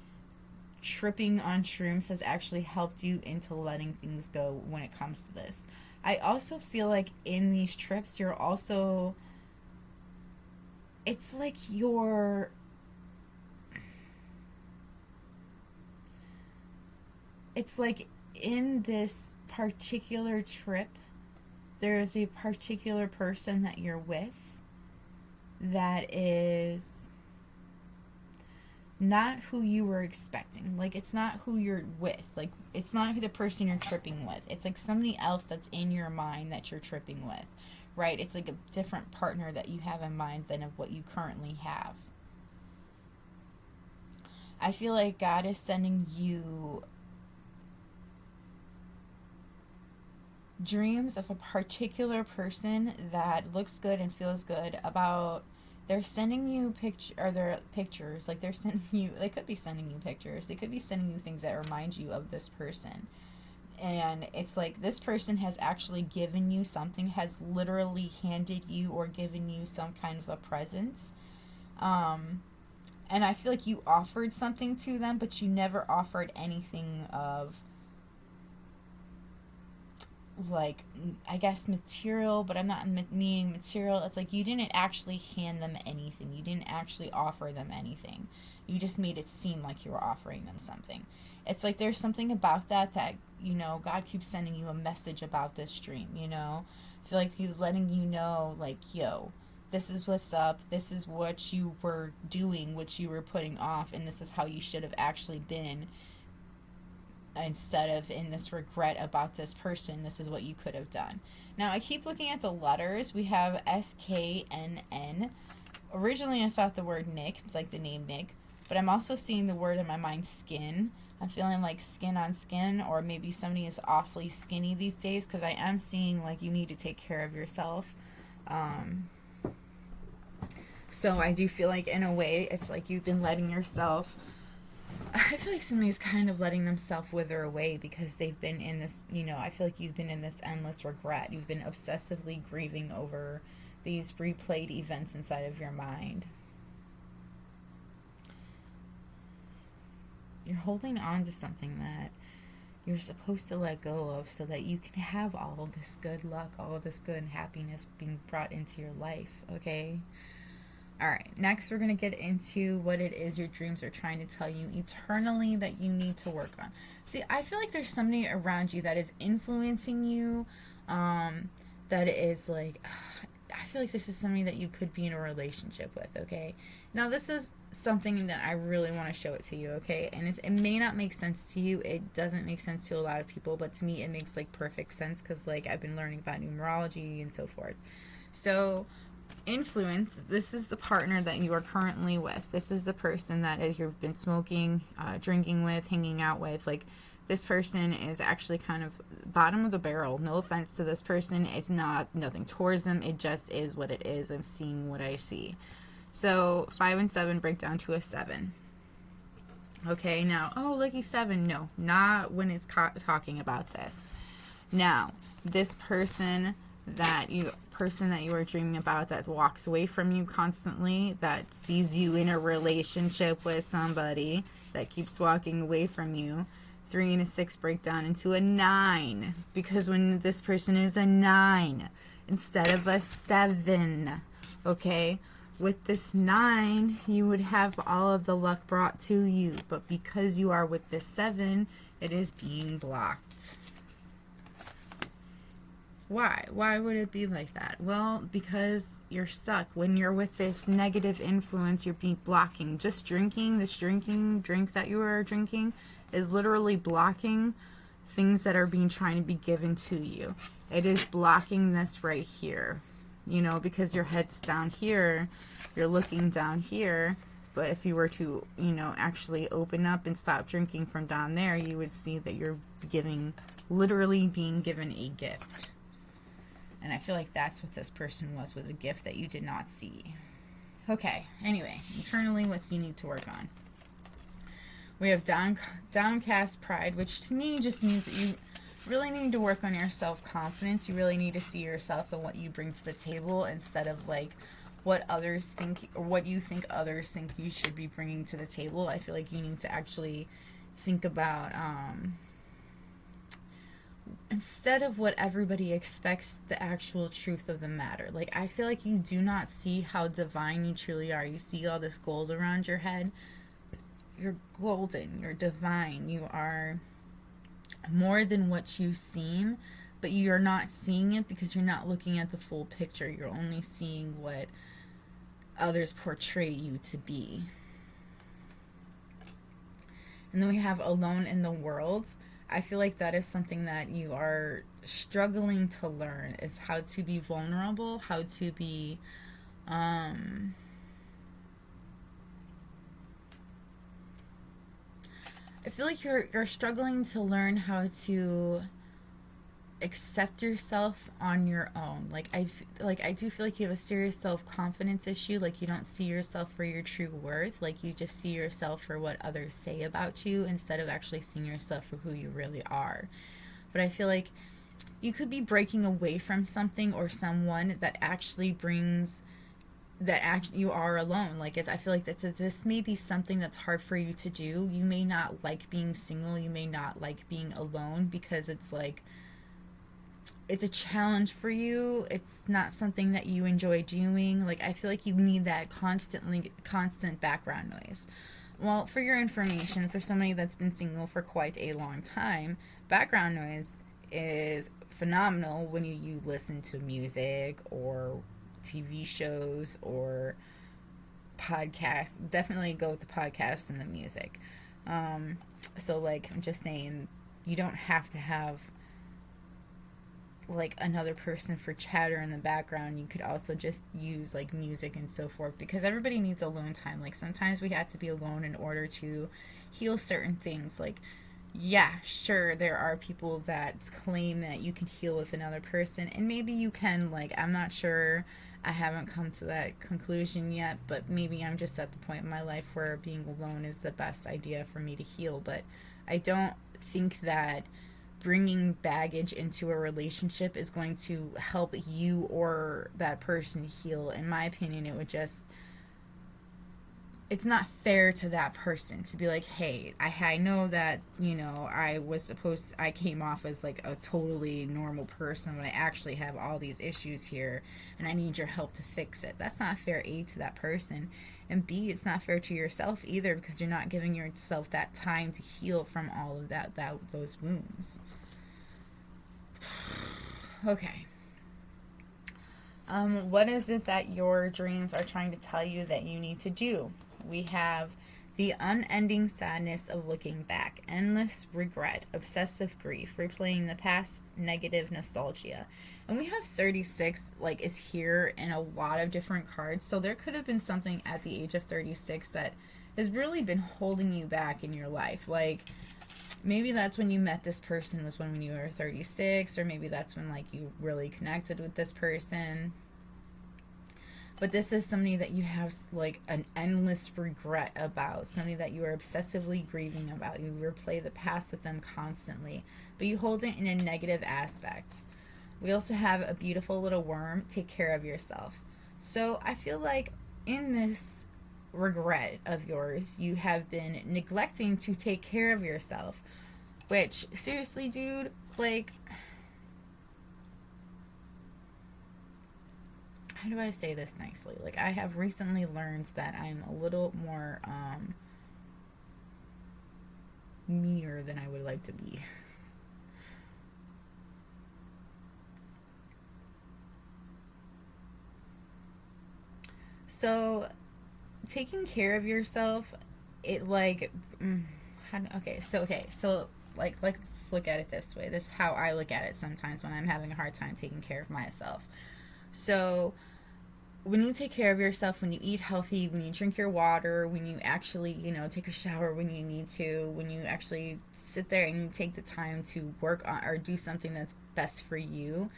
tripping on shrooms has actually helped you into letting things go when it comes to this. I also feel like in these trips, you're also, it's like it's like in this particular trip, there is a particular person that you're with that is not who you were expecting. Like, it's not who you're with. Like, it's not who the person you're tripping with. It's like somebody else that's in your mind that you're tripping with, right? It's like a different partner that you have in mind than of what you currently have. I feel like God is sending you dreams of a particular person that looks good and feels good about, they're sending you pictures, like they're sending you, they could be sending you pictures, they could be sending you things that remind you of this person. And it's like this person has actually given you something, has literally handed you or given you some kind of a presence. And I feel like you offered something to them, but you never offered anything of, like, I guess material, but I'm not meaning material. It's like you didn't actually hand them anything. You didn't actually offer them anything. You just made it seem like you were offering them something. It's like there's something about that, you know, God keeps sending you a message about this dream, you know? I feel like he's letting you know, like, yo, this is what's up, this is what you were doing, what you were putting off, and this is how you should have actually been. Instead of in this regret about this person, this is what you could have done. Now, I keep looking at the letters. We have SKNN. Originally, I thought the word Nick, like the name Nick, but I'm also seeing the word in my mind skin. I'm feeling like skin on skin, or maybe somebody is awfully skinny these days, because I am seeing like you need to take care of yourself. So I do feel like in a way it's like you've been letting yourself, I feel like somebody's kind of letting themselves wither away because they've been in this, you know, I feel like you've been in this endless regret. You've been obsessively grieving over these replayed events inside of your mind. You're holding on to something that you're supposed to let go of so that you can have all of this good luck, all of this good happiness being brought into your life, okay? Alright, next we're going to get into what it is your dreams are trying to tell you eternally that you need to work on. See, I feel like there's somebody around you that is influencing you, that is like, I feel like this is somebody that you could be in a relationship with, okay? Now, this is something that I really want to show it to you, okay? And it may not make sense to you. It doesn't make sense to a lot of people, but to me, it makes, like, perfect sense because, like, I've been learning about numerology and so forth. So, influence, this is the partner that you are currently with. This is the person that you've been smoking, drinking with, hanging out with. Like, this person is actually kind of bottom of the barrel. No offense to this person. It's nothing towards them. It just is what it is. I'm seeing what I see. So 5 and 7 break down to a 7. Okay, now, oh, lucky 7. No, not when it's talking about this. Now, this person that you are dreaming about, that walks away from you constantly, that sees you in a relationship with somebody, that keeps walking away from you, 3 and a 6 break down into a 9, because when this person is a 9 instead of a 7, okay, with this 9 you would have all of the luck brought to you, but because you are with this 7, it is being blocked. Why would it be like that? Well, because you're stuck. When you're with this negative influence, you're being blocking. Just drinking, this drink that you are drinking is literally blocking things that are being trying to be given to you. It is blocking this right here, you know, because your head's down here, you're looking down here, but if you were to, you know, actually open up and stop drinking from down there, you would see that you're literally being given a gift. And I feel like that's what this person was a gift that you did not see. Okay, anyway, internally, what do you need to work on? We have downcast pride, which to me just means that you really need to work on your self-confidence. You really need to see yourself and what you bring to the table instead of like what others think or what you think others think you should be bringing to the table. I feel like you need to actually think about instead of what everybody expects, the actual truth of the matter. Like, I feel like you do not see how divine you truly are. You see all this gold around your head. You're golden, you're divine, you are more than what you seem, but you're not seeing it because you're not looking at the full picture. You're only seeing what others portray you to be. And then we have alone in the world. I feel like that is something that you are struggling to learn, is how to be vulnerable, how to be I feel like you're struggling to learn how to accept yourself on your own. Like I do feel like you have a serious self-confidence issue. Like, you don't see yourself for your true worth. Like, you just see yourself for what others say about you instead of actually seeing yourself for who you really are. But I feel like you could be breaking away from something or someone that actually brings you are alone. Like, I feel like this may be something that's hard for you to do. You may not like being single. You may not like being alone because it's like, it's a challenge for you. It's not something that you enjoy doing. Like, I feel like you need that constant background noise. Well, for your information, for somebody that's been single for quite a long time, background noise is phenomenal when you listen to music or TV shows or podcasts. Definitely go with the podcasts and the music. So, like, I'm just saying, you don't have to have like another person for chatter in the background. You could also just use like music and so forth, because everybody needs alone time. Like, sometimes we have to be alone in order to heal certain things. Like, yeah, sure, there are people that claim that you can heal with another person, and maybe you can. Like, I'm not sure, I haven't come to that conclusion yet, but maybe I'm just at the point in my life where being alone is the best idea for me to heal. But I don't think that bringing baggage into a relationship is going to help you or that person heal. In my opinion, it's not fair to that person to be like, hey, I know that, you know, I came off as like a totally normal person when I actually have all these issues here and I need your help to fix it. That's not fair, A, to that person, and B, it's not fair to yourself either, because you're not giving yourself that time to heal from all of those wounds. Okay. What is it that your dreams are trying to tell you that you need to do? We have the unending sadness of looking back, endless regret, obsessive grief, replaying the past, negative nostalgia. And we have 36, like, is here in a lot of different cards. So there could have been something at the age of 36 that has really been holding you back in your life. Like, maybe that's when you met this person, was when you were 36, or maybe that's when, like, you really connected with this person. But this is somebody that you have, like, an endless regret about, somebody that you are obsessively grieving about. You replay the past with them constantly, but you hold it in a negative aspect. We also have a beautiful little worm. Take care of yourself. So I feel like in this regret of yours, you have been neglecting to take care of yourself. Which, seriously, dude, like, how do I say this nicely? Like, I have recently learned that I'm a little more meaner than I would like to be. So, taking care of yourself, it, like, so like, let's look at it this way. This is how I look at it sometimes when I'm having a hard time taking care of myself. So, when you take care of yourself, when you eat healthy, when you drink your water, when you actually, take a shower when you need to, when you actually sit there and you take the time to work on or do something that's best for you,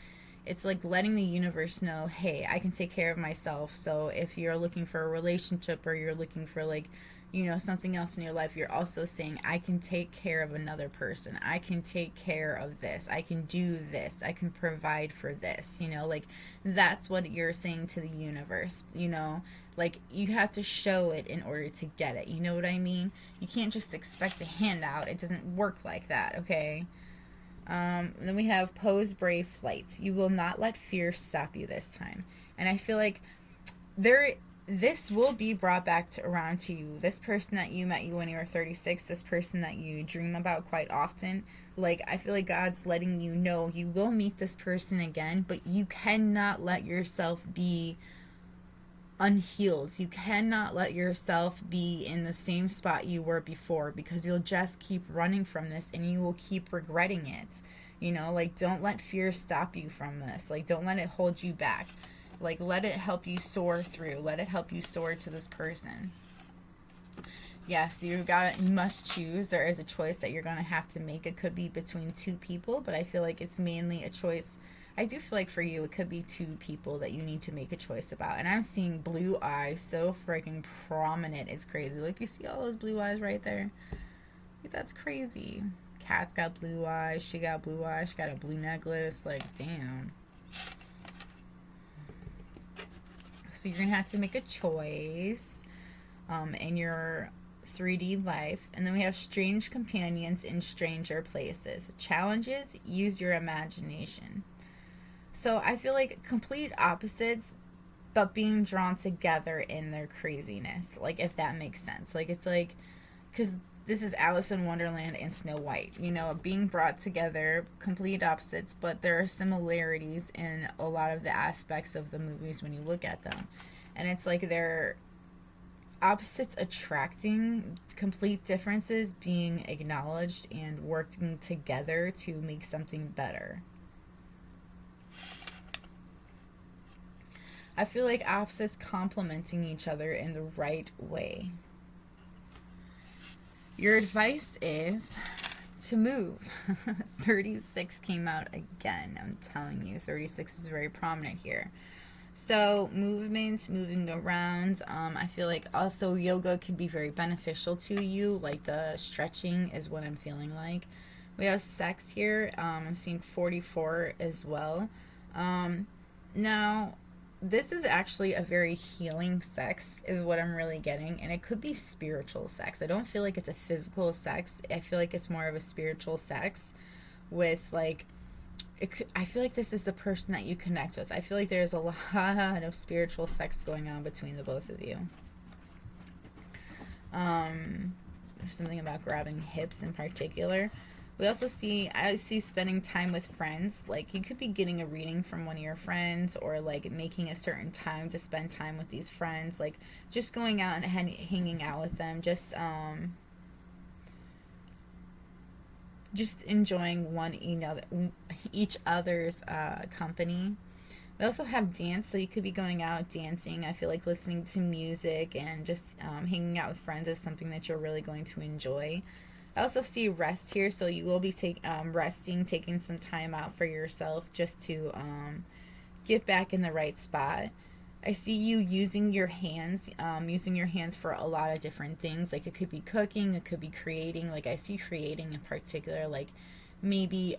it's like letting the universe know, hey, I can take care of myself. So if you're looking for a relationship, or you're looking for, like, something else in your life, you're also saying, I can take care of another person. I can take care of this. I can do this. I can provide for this. Like, that's what you're saying to the universe. Like, you have to show it in order to get it. You know what I mean? You can't just expect a handout. It doesn't work like that, okay? Then we have pose brave flights. You will not let fear stop you this time. And I feel like this will be brought back around to you. This person that you met when you were 36, this person that you dream about quite often, like, I feel like God's letting you know you will meet this person again, but you cannot let yourself be unhealed. You cannot let yourself be in the same spot you were before, because you'll just keep running from this and you will keep regretting it. Like, don't let fear stop you from this. Like, don't let it hold you back. Like, let it help you soar through. Let it help you soar to this person. Yes, you must choose. There is a choice that you're going to have to make. It could be between two people, but I feel like it's mainly a choice. I do feel like for you, it could be two people that you need to make a choice about. And I'm seeing blue eyes so freaking prominent. It's crazy. Like, you see all those blue eyes right there? Like, that's crazy. Kat's got blue eyes. She got blue eyes. She got a blue necklace. Like, damn. So you're going to have to make a choice in your 3D life. And then we have strange companions in stranger places. Challenges, use your imagination. So I feel like complete opposites, but being drawn together in their craziness. Like, if that makes sense. Like, it's like, because this is Alice in Wonderland and Snow White. Being brought together, complete opposites, but there are similarities in a lot of the aspects of the movies when you look at them. And it's like they're opposites attracting, complete differences being acknowledged and working together to make something better. I feel like opposites complementing each other in the right way. Your advice is to move. 36 came out again. I'm telling you, 36 is very prominent here. So movement, moving around. I feel like also yoga could be very beneficial to you. Like, the stretching is what I'm feeling like. We have sex here. I'm seeing 44 as well. Now, this is actually a very healing sex is what I'm really getting, and it could be spiritual sex. I don't feel like it's a physical sex. I feel like it's more of a spiritual sex with, like, I feel like this is the person that you connect with. I feel like there's a lot of spiritual sex going on between the both of you. There's something about grabbing hips in particular. I see spending time with friends. Like, you could be getting a reading from one of your friends, or like making a certain time to spend time with these friends. Like, just going out and hanging out with them. Just enjoying each other's company. We also have dance, so you could be going out dancing. I feel like listening to music and just hanging out with friends is something that you're really going to enjoy. I also see rest here, so you will be resting, taking some time out for yourself just to get back in the right spot. I see you using your hands for a lot of different things. Like, it could be cooking, it could be creating. Like, I see creating in particular, like maybe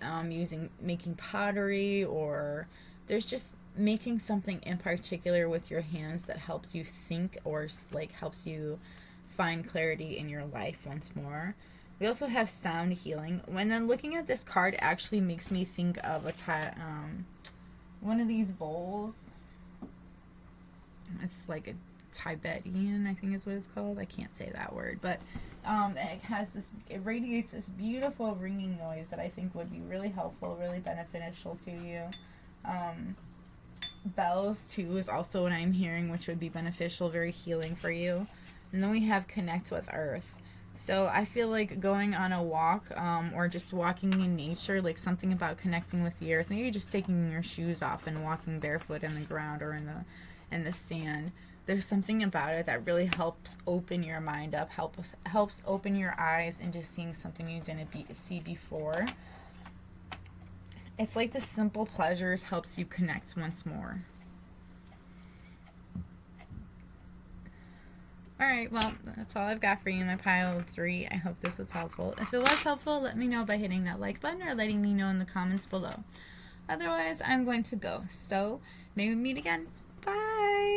making pottery, or there's just making something in particular with your hands that helps you think, or like helps you find clarity in your life once more. We also have sound healing. When then looking at this card, actually makes me think of one of these bowls. It's like a Tibetan, I think is what it's called. I can't say that word, but it radiates this beautiful ringing noise that I think would be really helpful, really beneficial to you. Bells too is also what I'm hearing, which would be beneficial, very healing for you. And then we have connect with earth. So I feel like going on a walk, or just walking in nature, like something about connecting with the earth. Maybe just taking your shoes off and walking barefoot in the ground or in the sand. There's something about it that really helps open your mind up, helps open your eyes into seeing something you didn't see before. It's like the simple pleasures helps you connect once more. Alright, well, that's all I've got for you in my pile of 3. I hope this was helpful. If it was helpful, let me know by hitting that like button or letting me know in the comments below. Otherwise, I'm going to go. So, may we meet again. Bye!